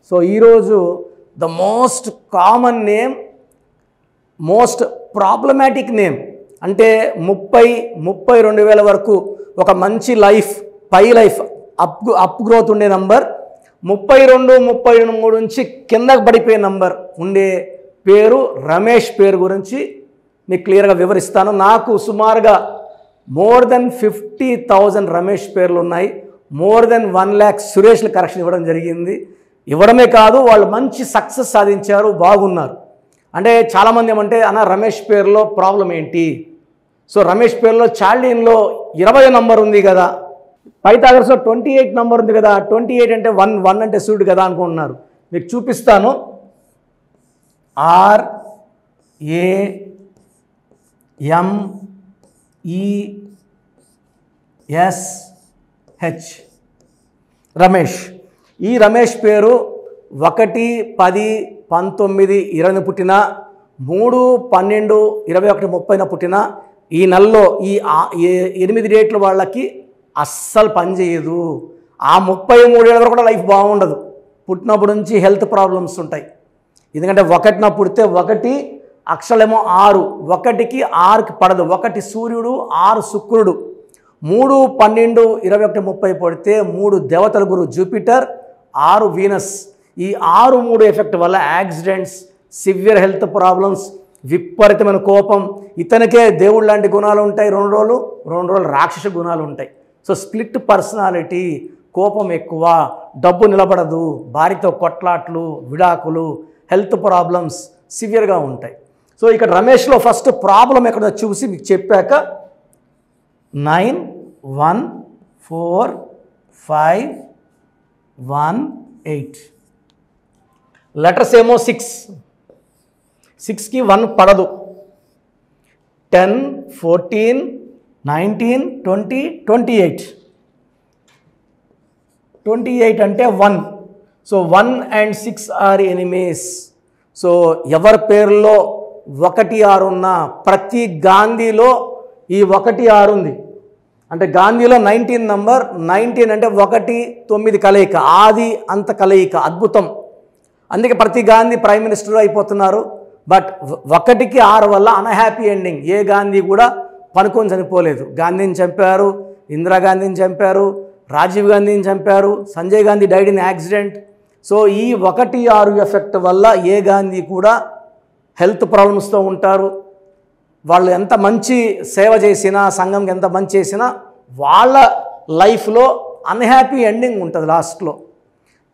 So ఈరోజు the most common name, most problematic name అంటే 32,000 వరకు ఒక మంచి లైఫ్, పై లైఫ్, అప్ గ్రోత్ ఉండే నంబర్, 32, 33 నుంచి కిందకు పడిపోయే నంబర్ ఉండే పేరు రమేష్ పేరు గురించి మీకు క్లియర్గా వివరిస్తాను. నాకు సుమారుగా మోర్ దెన్ 50,000 రమేష్ పేర్లు ఉన్నాయి. మోర్ దెన్ 1 lakh సురేష్లు కరెక్షన్ ఇవ్వడం జరిగింది. ఇవ్వడమే కాదు, వాళ్ళు మంచి సక్సెస్ సాధించారు, బాగున్నారు. అంటే చాలామంది ఏమంటే అన్న రమేష్ పేరులో ప్రాబ్లం ఏంటి? సో రమేష్ పేరులో చాల్డీన్లో 20 నంబర్ ఉంది కదా, పైథాగరస్లో 28 నంబర్ ఉంది కదా, 28 అంటే 1 అంటే సూర్యుడు కదా అనుకుంటున్నారు. మీకు చూపిస్తాను. RAMESH రమేష్. ఈ రమేష్ పేరు 1, 10, 19, 20 పుట్టిన, 3, 12, 21, 30 పుట్టిన ఈ నెలలో ఈ 8 డేట్ల వాళ్ళకి అస్సలు పనిచేయదు. ఆ 33 ఏళ్ళ వరకు కూడా లైఫ్ బాగుండదు. పుట్టినప్పటి నుంచి హెల్త్ ప్రాబ్లమ్స్ ఉంటాయి. ఎందుకంటే 1న పుడితే 1 అక్షరమేమో 6, 1కి 6కి పడదు. 1 సూర్యుడు, 6 శుక్రుడు, 3, 12, 21, 30 పడితే 3 దేవతల గురు జూపిటర్, 6 వీనస్. ఈ 6, 3 ఎఫెక్ట్ వల్ల యాక్సిడెంట్స్, సివియర్ హెల్త్ ప్రాబ్లమ్స్, విపరీతమైన కోపం, ఇతనికే దేవుడు లాంటి గుణాలు ఉంటాయి 2 రోజులు రాక్షస గుణాలు ఉంటాయి. సో స్ప్లిట్ పర్సనాలిటీ, కోపం ఎక్కువ, డబ్బు నిలబడదు, భార్యతో కొట్లాట్లు, విడాకులు, హెల్త్ ప్రాబ్లమ్స్ సివియర్గా ఉంటాయి. సో ఇక్కడ రమేష్లో ఫస్ట్ ప్రాబ్లం ఎక్కడో చూసి మీకు చెప్పాక 9, 1, 4, 5, 1, 8 లెటర్స్ ఏమో 6కి 1 పడదు. 10, 14, 19, 20, 28 అంటే 1. So 1 and 6 are enemies. So ఎవరి పేరులో 1, 6 ఉన్నా, ప్రతి గాంధీలో ఈ 1, 6 ఉంది. అంటే గాంధీలో 19 నంబర్, 19 అంటే 1, 9 కలయిక, ఆది అంత కలయిక, అద్భుతం. అందుకే ప్రతి గాంధీ ప్రైమ్ మినిస్టర్ అయిపోతున్నారు. బట్ 1కి 6 వల్ల అన్హ్యాపీ ఎండింగ్. ఏ గాంధీ కూడా పనుకొని చనిపోలేదు. గాంధీని చంపారు, ఇందిరాగాంధీని చంపారు, రాజీవ్ గాంధీని చంపారు, Sanjay Gandhi died in accident. So ఈ 1, 6 ఎఫెక్ట్ వల్ల ఏ గాంధీ కూడా హెల్త్ ప్రాబ్లమ్స్తో ఉంటారు. వాళ్ళు ఎంత మంచి సేవ చేసినా, సంఘంకి ఎంత మంచి చేసినా వాళ్ళ లైఫ్లో అన్హ్యాపీ ఎండింగ్ ఉంటుంది లాస్ట్లో.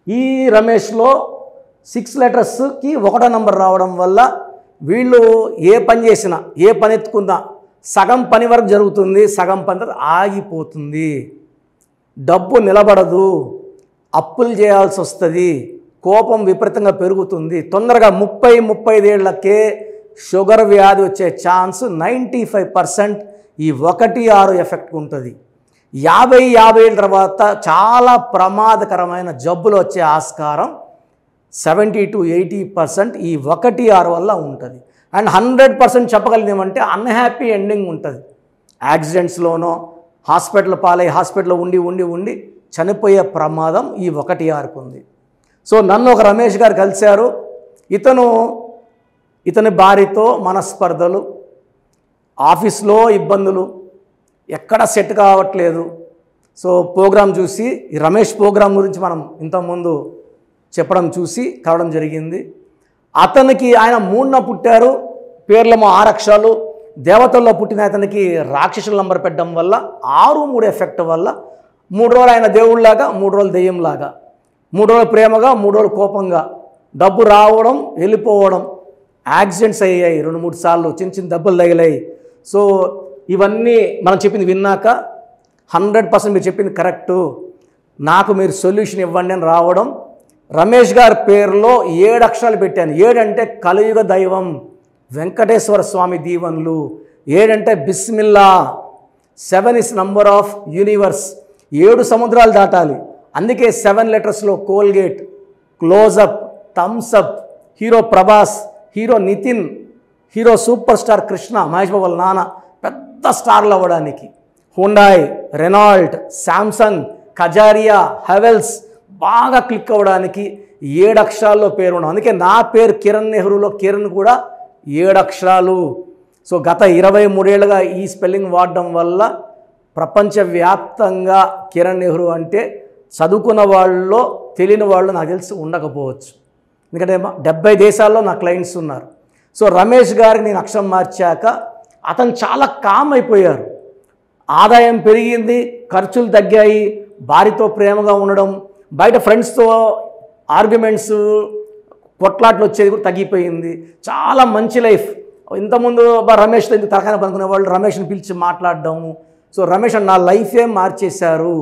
ఈ రమేష్లో 6 లెటర్స్కి 1వ నంబర్ రావడం వల్ల వీళ్ళు ఏ పని చేసినా, ఏ పని ఎత్తుకున్నా సగం పని వరకు జరుగుతుంది, సగం పని తర్వాత ఆగిపోతుంది, డబ్బు నిలబడదు, అప్పులు చేయాల్సి వస్తుంది, కోపం విపరీతంగా పెరుగుతుంది. తొందరగా 30, 35 ఏళ్లకే షుగర్ వ్యాధి వచ్చే ఛాన్స్ 95% ఈ 1, 6 ఎఫెక్ట్ ఉంటుంది. 50 ఏళ్ళ తర్వాత చాలా ప్రమాదకరమైన జబ్బులు వచ్చే ఆస్కారం 70 to 80% ఈ 1, 6 వల్ల ఉంటుంది. అండ్ 100% చెప్పగలిగేమంటే అన్హ్యాపీ ఎండింగ్ ఉంటుంది. యాక్సిడెంట్స్లోనో, హాస్పిటల్ పాలై హాస్పిటల్లో ఉండి చనిపోయే ప్రమాదం ఈ 1, 6కు ఉంది. సో నన్ను ఒక రమేష్ గారు కలిశారు. ఇతని భార్యతో మనస్పర్ధలు, ఆఫీస్లో ఇబ్బందులు, ఎక్కడ సెట్ కావట్లేదు. సో ప్రోగ్రాం చూసి, ఈ రమేష్ ప్రోగ్రాం గురించి మనం ఇంతకుముందు చెప్పడం చూసి కావడం జరిగింది. అతనికి ఆయన 3న పుట్టారు, పేర్లేమో 6 అక్షరాలు. దేవతల్లో పుట్టిన అతనికి రాక్షసుల నంబర్ పెట్టడం వల్ల 6, 3 ఎఫెక్ట్ వల్ల 3 రోజులు ఆయన దేవుళ్ళలాగా, 3 రోజులు దెయ్యంలాగా, 3 రోజులు ప్రేమగా, 3 రోజులు కోపంగా, డబ్బు రావడం వెళ్ళిపోవడం, యాక్సిడెంట్స్ అయ్యాయి 2-3 సార్లు, చిన్న దెబ్బలు తగిలాయి. సో ఇవన్నీ మనం చెప్పింది విన్నాక 100% మీరు చెప్పింది కరెక్టు, నాకు మీరు సొల్యూషన్ ఇవ్వండి అని రావడం. రమేష్ గారి పేరులో 7 అక్షరాలు పెట్టాను. 7 అంటే కలియుగ దైవం, వెంకటేశ్వర స్వామి దీవెనలు. 7 అంటే బిస్మిల్లా. 7 ఇస్ నంబర్ ఆఫ్ యూనివర్స్. 7 సముద్రాలు దాటాలి. అందుకే 7 లెటర్స్లో Colgate, Closeup, Thums Up, hero Prabhas, hero Nitin, hero super star Krishna, Mahesh Babu వాళ్ళ నాన్న పెద్ద స్టార్లు అవ్వడానికి, Hyundai, Renault, Samsung, Kajaria, Havells, బాగా క్లిక్ అవ్వడానికి 7 అక్షరాల్లో పేరు ఉండడం. అందుకే నా పేరు కిరణ్ నెహ్రూలో కిరణ్ కూడా 7 అక్షరాలు. సో గత 23 ఏళ్ళుగా ఈ స్పెల్లింగ్ వాడడం వల్ల ప్రపంచవ్యాప్తంగా కిరణ్ నెహ్రూ అంటే చదువుకున్న వాళ్ళలో తెలియని వాళ్ళు నాకు తెలిసి ఉండకపోవచ్చు. ఎందుకంటే 70 దేశాల్లో నా క్లయింట్స్ ఉన్నారు. సో రమేష్ గారికి నేను అక్షరం మార్చాక అతను చాలా కామ్ అయిపోయారు. ఆదాయం పెరిగింది, ఖర్చులు తగ్గాయి, భార్యతో ప్రేమగా ఉండడం, బయట ఫ్రెండ్స్తో ఆర్గ్యుమెంట్స్ కొట్లాట్లు వచ్చేది కూడా తగ్గిపోయింది. చాలా మంచి లైఫ్. ఇంతకుముందు రమేష్తో ఇంత తరఖాన పనుకునే వాళ్ళు రమేష్ని పిలిచి మాట్లాడడం. సో రమేష్ నా లైఫే మార్చేశారు.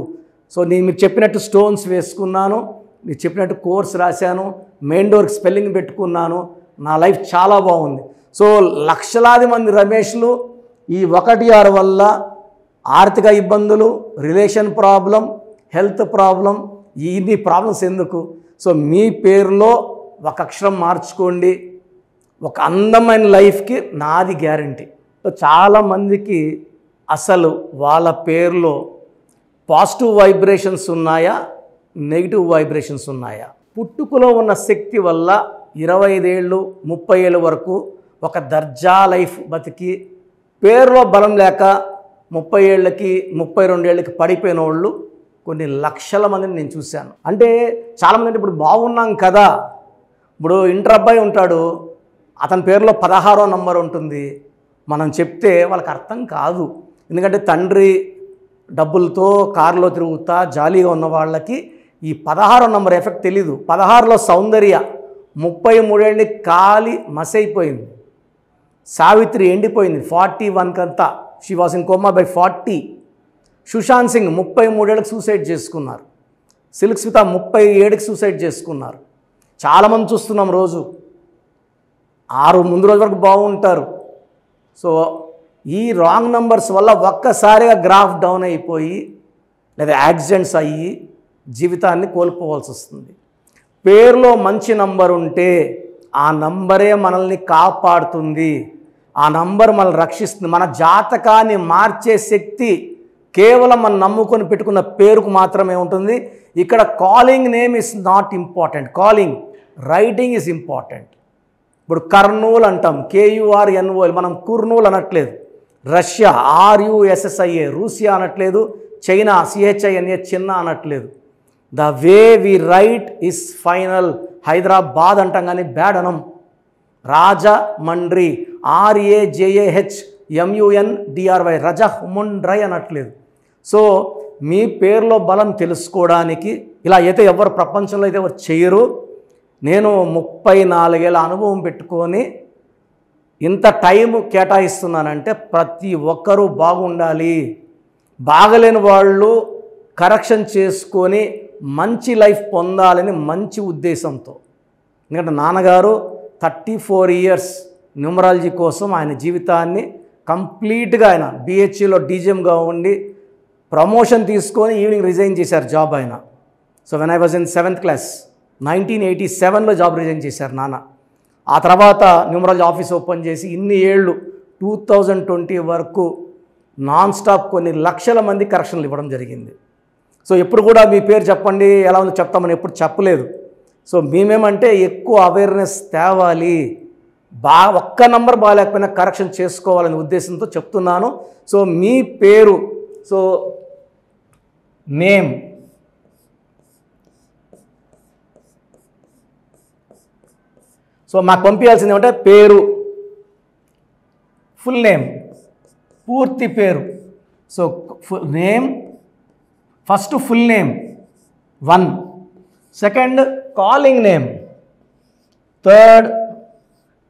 సో నేను మీరు చెప్పినట్టు స్టోన్స్ వేసుకున్నాను, మీరు చెప్పినట్టు కోర్స్ రాశాను, మెయిన్ డోర్కి స్పెల్లింగ్ పెట్టుకున్నాను, నా లైఫ్ చాలా బాగుంది. సో లక్షలాది మంది రమేష్లు ఈ 1-6 వల్ల ఆర్థిక ఇబ్బందులు, రిలేషన్ ప్రాబ్లం, హెల్త్ ప్రాబ్లం, ఇన్ని ప్రాబ్లమ్స్ ఎందుకు? సో మీ పేరులో ఒక అక్షరం మార్చుకోండి, ఒక అందమైన లైఫ్కి నాది గ్యారంటీ. సో చాలామందికి అసలు వాళ్ళ పేరులో పాజిటివ్ వైబ్రేషన్స్ ఉన్నాయా, నెగిటివ్ వైబ్రేషన్స్ ఉన్నాయా? పుట్టుకలో ఉన్న శక్తి వల్ల 25 ఏళ్ళు 30 ఏళ్ళ వరకు ఒక దర్జా లైఫ్ బతికి పేరులో బలం లేక 30 ఏళ్ళకి 32 ఏళ్ళకి పడిపోయిన వాళ్ళు కొన్ని లక్షల మందిని నేను చూశాను. అంటే చాలామంది అంటే ఇప్పుడు బాగున్నాం కదా, ఇప్పుడు ఇంటర్ అబ్బాయి ఉంటాడు, అతని పేరులో 16వ నంబర్ ఉంటుంది, మనం చెప్తే వాళ్ళకి అర్థం కాదు. ఎందుకంటే తండ్రి డబ్బులతో కారులో తిరుగుతా జాలీగా ఉన్న వాళ్ళకి ఈ 16వ నంబర్ ఎఫెక్ట్ తెలీదు. 16లో సౌందర్య 33 ఏళ్ళకి కాలి మసైపోయింది. సావిత్రి ఎండిపోయింది 41 కంతా, she was in coma by 40. Sushant Singh 33 ఏళ్ళకి సూసైడ్ చేసుకున్నారు. సిల్క్ స్మిత 37కి సూసైడ్ చేసుకున్నారు. చాలామంది చూస్తున్నాం రోజు 6 ముందు రోజు వరకు బాగుంటారు. సో ఈ రాంగ్ నంబర్స్ వల్ల ఒక్కసారిగా గ్రాఫ్ డౌన్ అయిపోయి లేదా యాక్సిడెంట్స్ అయ్యి జీవితాన్ని కోల్పోవాల్సి వస్తుంది. పేరులో మంచి నంబర్ ఉంటే ఆ నంబరే మనల్ని కాపాడుతుంది, ఆ నంబర్ మనల్ని రక్షిస్తుంది. మన జాతకాన్ని మార్చే శక్తి కేవలం మనం నమ్ముకొని పెట్టుకున్న పేరుకు మాత్రమే ఉంటుంది. ఇక్కడ calling name is not important, calling writing is important. ఇప్పుడు కర్నూలు అంటాం, KURNOL, మనం కుర్నూలు అనట్లేదు. రష్యా RUSSIA, రూసియా అనట్లేదు. చైనా CHINA, చిన్న అనట్లేదు. The way we write is final. Hyderabad అంటాం కానీ బ్యాడ్ అనం. రాజమండ్రి RAJAHMUNDRY, రజముండ్రై అనట్లేదు. సో మీ పేరులో బలం తెలుసుకోవడానికి ఇలా అయితే ఎవరు ప్రపంచంలో అయితే ఎవరు చేయరు. నేను 34 ఏళ్ళ అనుభవం పెట్టుకొని ఇంత టైం కేటాయిస్తున్నానంటే ప్రతి ఒక్కరూ బాగుండాలి, బాగలేని వాళ్ళు కరెక్షన్ చేసుకొని మంచి లైఫ్ పొందాలని మంచి ఉద్దేశంతో. ఎందుకంటే నాన్నగారు 34 ఇయర్స్ న్యూమరాలజీ కోసం ఆయన జీవితాన్ని కంప్లీట్గా ఆయన BHEలో DGMగా ఉండి ప్రమోషన్ తీసుకొని ఈవినింగ్ రిజైన్ చేశారు జాబ్ ఆయన. So when I was in 7th class 1987లో జాబ్ రిజైన్ చేశారు నాన్న. ఆ తర్వాత న్యూమరాలజీ ఆఫీస్ ఓపెన్ చేసి ఇన్ని ఏళ్ళు 2020 వరకు నాన్ స్టాప్ కొన్ని లక్షల మంది కరెక్షన్లు ఇవ్వడం జరిగింది. సో ఎప్పుడు కూడా మీ పేరు చెప్పండి ఎలా ఉందో చెప్తామని ఎప్పుడు చెప్పలేదు. సో మేమేమంటే ఎక్కువ అవేర్నెస్ తేవాలి, ఒక్క నంబర్ బాగాలేకపోయినా కరెక్షన్ చేసుకోవాలనే ఉద్దేశంతో చెప్తున్నాను. సో మీ పేరు, సో నేమ్, సో మాకు పంపించాల్సింది ఏమంటే పేరు, ఫుల్ నేమ్, పూర్తి పేరు. So name first full name 1, second calling name, third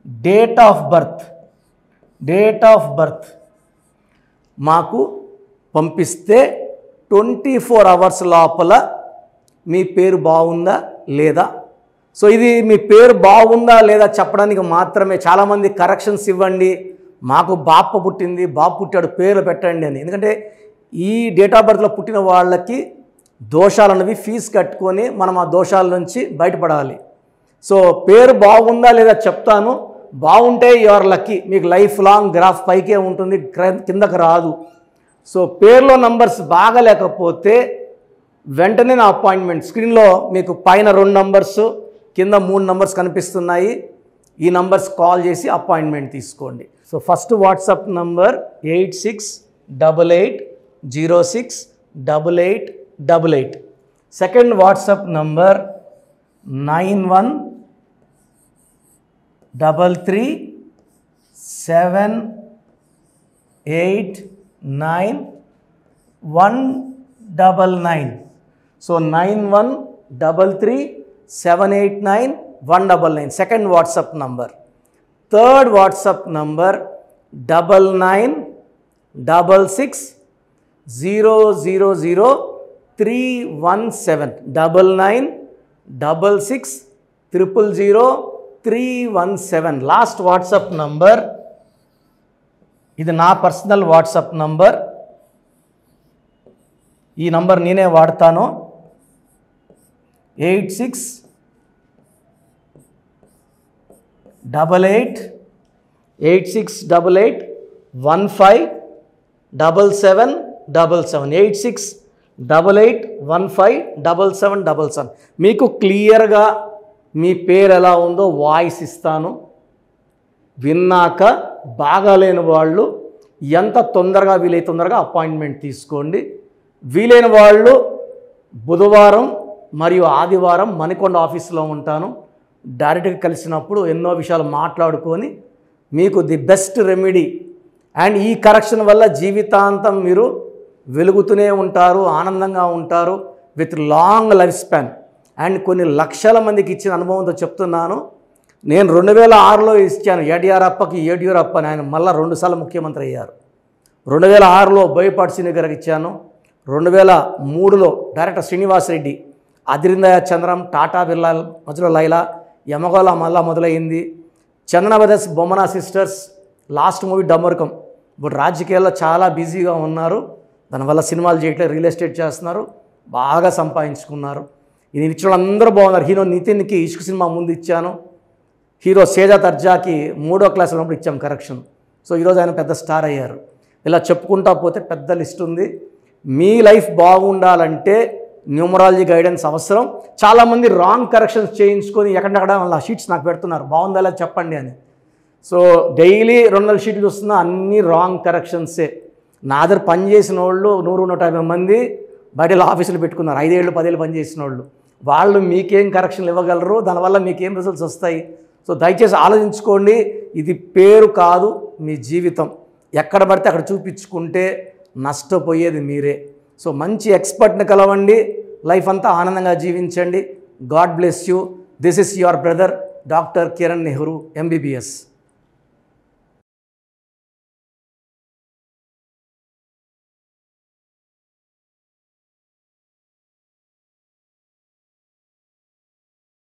date of birth మాకు పంపిస్తే 24 అవర్స్ లోపల మీ పేరు బాగుందా లేదా. సో ఇది మీ పేరు బాగుందా లేదా చెప్పడానికి మాత్రమే. చాలామంది కరెక్షన్స్ ఇవ్వండి, మాకు బాప పుట్టింది, బాబు పుట్టాడు, పేర్లు పెట్టండి అని. ఎందుకంటే ఈ డేట్ ఆఫ్ బర్త్లో పుట్టిన వాళ్ళకి దోషాలు అన్నవి ఫీజు కట్టుకొని మనం ఆ దోషాల నుంచి బయటపడాలి. సో పేరు బాగుందా లేదా చెప్తాను, బాగుంటే యువర్ లక్కీ, మీకు లైఫ్ లాంగ్ గ్రాఫ్ పైకే ఉంటుంది, కిందకు రాదు. సో పేరులో నంబర్స్ బాగలేకపోతే వెంటనే నా అపాయింట్మెంట్ స్క్రీన్లో మీకు పైన 2 నంబర్స్ కింద 3 నంబర్స్ కనిపిస్తున్నాయి. ఈ నంబర్స్ కాల్ చేసి అపాయింట్మెంట్ తీసుకోండి. So first WhatsApp number 8688068888. Second WhatsApp number 9133789199. So 9133789199 second WhatsApp number. Third WhatsApp number 9966000317 9966000317 last WhatsApp number. ఇది నా పర్సనల్ వాట్సాప్ నంబర్. ఈ నంబర్ నేనే వాడతాను. 8688157777 8688157777. మీకు క్లియర్గా మీ పేరు ఎలా ఉందో వాయిస్ ఇస్తాను. విన్నాక బాగాలేని వాళ్ళు ఎంత తొందరగా వీలైతే తొందరగా అపాయింట్మెంట్ తీసుకోండి. వీలైన వాళ్ళు బుధవారం మరియు ఆదివారం మణికొండ ఆఫీస్లో ఉంటాను. డైరెక్ట్గా కలిసినప్పుడు ఎన్నో విషయాలు మాట్లాడుకొని మీకు ది బెస్ట్ రెమెడీ అండ్ ఈ కరెక్షన్ వల్ల జీవితాంతం మీరు వెలుగుతూనే ఉంటారు, ఆనందంగా ఉంటారు with long life span. And కొన్ని లక్షల మందికి ఇచ్చిన అనుభవంతో చెప్తున్నాను. నేను 2006లో ఇచ్చాను యడియూరప్పకి యడియూరప్ప అని. ఆయన మళ్ళీ 2 సార్లు ముఖ్యమంత్రి అయ్యారు. 2006లో బోయపాటి శ్రీని గారికి ఇచ్చాను. 2003లో director Srinivas Reddy, Adirindayya Chandram, Tata Birla Madhyalo Laila, Yamagola Malla Modalaindi. Chandana brothers, Bommana sisters, last movie Dammarakam. ఇప్పుడు రాజకీయాల్లో చాలా బిజీగా ఉన్నారు. దానివల్ల సినిమాలు చేయట్లేదు, రియల్ ఎస్టేట్ చేస్తున్నారు, బాగా సంపాదించుకున్నారు. ఇది ఇచ్చిన అందరూ బాగున్నారు. హీరో నితిన్కి ఇష్క్ సినిమా ముందు ఇచ్చాను. హీరో సేజా తర్జాకి 3వ క్లాస్ ఉన్నప్పుడు ఇచ్చాం కరెక్షన్. సో ఈరోజు ఆయన పెద్ద స్టార్ అయ్యారు. ఇలా చెప్పుకుంటా పోతే పెద్ద లిస్ట్ ఉంది. మీ లైఫ్ బాగుండాలంటే న్యూమరాలజీ గైడెన్స్ అవసరం. చాలామంది రాంగ్ కరెక్షన్స్ చేయించుకొని ఎక్కడెక్కడ వాళ్ళ షీట్స్ నాకు పెడుతున్నారు, బాగుందా లేదా చెప్పండి అని. సో డైలీ 200 షీట్లు చూస్తున్నా అన్నీ రాంగ్ కరెక్షన్సే. నా దగ్గర పనిచేసిన వాళ్ళు 100-150 మంది బయట ఆఫీసులు పెట్టుకున్నారు. 5 ఏళ్ళు 10 ఏళ్ళు పనిచేసిన వాళ్ళు మీకేం కరెక్షన్లు ఇవ్వగలరు, దానివల్ల మీకేం రిజల్ట్స్ వస్తాయి. సో దయచేసి ఆలోచించుకోండి. ఇది పేరు కాదు, మీ జీవితం. ఎక్కడ పడితే అక్కడ చూపించుకుంటే నష్టపోయేది మీరే. సో మంచి ఎక్స్పర్ట్ని కలవండి, లైఫ్ అంతా ఆనందంగా జీవించండి. God bless you. This is your brother doctor Kiran Nehru, MBBS.